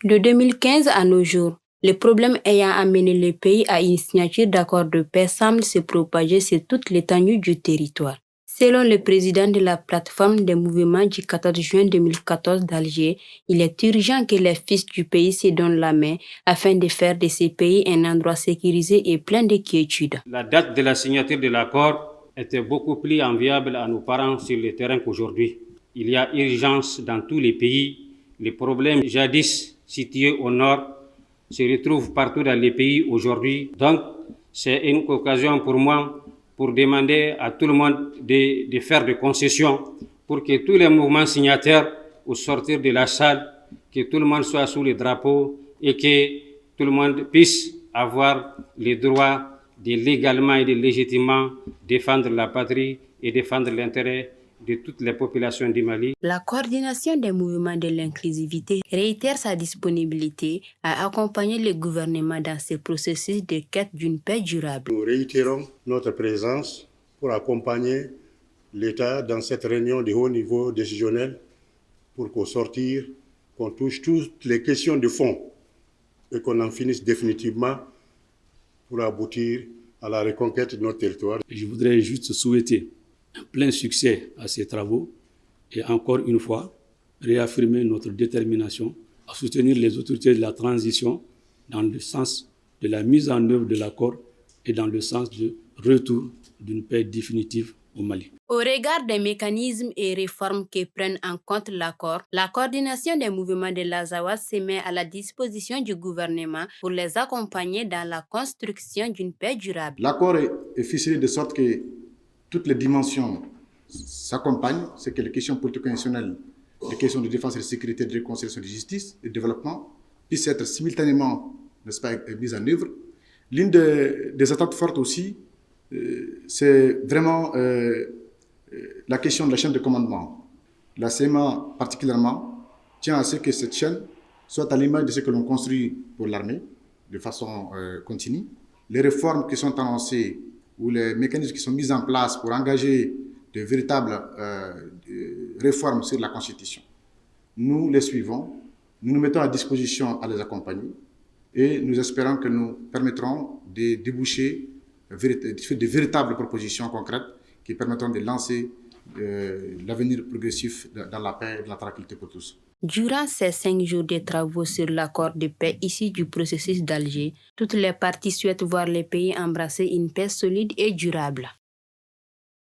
De 2015 à nos jours, les problèmes ayant amené le pays à une signature d'accord de paix semblent se propager sur toute l'étendue du territoire. Selon le président de la plateforme des mouvements du 14 juin 2014 d'Alger, il est urgent que les fils du pays se donnent la main afin de faire de ce pays un endroit sécurisé et plein de quiétude. La date de la signature de l'accord était beaucoup plus enviable à nos parents sur le terrain qu'aujourd'hui. Il y a urgence dans tous les pays. Les problèmes jadis situés au nord se retrouvent partout dans les pays aujourd'hui. Donc, c'est une occasion pour moi pour demander à tout le monde de faire des concessions pour que tous les mouvements signataires, au sortir de la salle, que tout le monde soit sous le drapeau et que tout le monde puisse avoir les droits de légalement et de légitimement défendre la patrie et défendre l'intérêt de toutes les populations du Mali. La coordination des mouvements de l'inclusivité réitère sa disponibilité à accompagner le gouvernement dans ce processus de quête d'une paix durable. Nous réitérons notre présence pour accompagner l'État dans cette réunion de haut niveau décisionnel pour qu'au sortir, qu'on touche toutes les questions de fond et qu'on en finisse définitivement pour aboutir à la reconquête de notre territoire. Je voudrais juste souhaiter un plein succès à ces travaux et encore une fois réaffirmer notre détermination à soutenir les autorités de la transition dans le sens de la mise en œuvre de l'accord et dans le sens du retour d'une paix définitive au Mali. Au regard des mécanismes et réformes qui prennent en compte l'accord, la coordination des mouvements de l'Azawad se met à la disposition du gouvernement pour les accompagner dans la construction d'une paix durable. L'accord est ficelé de sorte que toutes les dimensions s'accompagnent, c'est que les questions politico-institutionnelles, les questions de défense et de sécurité, de réconciliation, de justice et de développement puissent être simultanément, n'est-ce pas, mises en œuvre. L'une des attentes fortes aussi, c'est vraiment la question de la chaîne de commandement. La CMA particulièrement tient à ce que cette chaîne soit à l'image de ce que l'on construit pour l'armée de façon continue. Les réformes qui sont annoncées ou les mécanismes qui sont mis en place pour engager de véritables réformes sur la Constitution. Nous les suivons, nous nous mettons à disposition à les accompagner et nous espérons que nous permettrons de déboucher de véritables propositions concrètes qui permettront de lancer l'avenir progressif dans la paix et de la tranquillité pour tous. Durant ces 5 jours de travaux sur l'accord de paix issu du processus d'Alger, toutes les parties souhaitent voir les pays embrasser une paix solide et durable.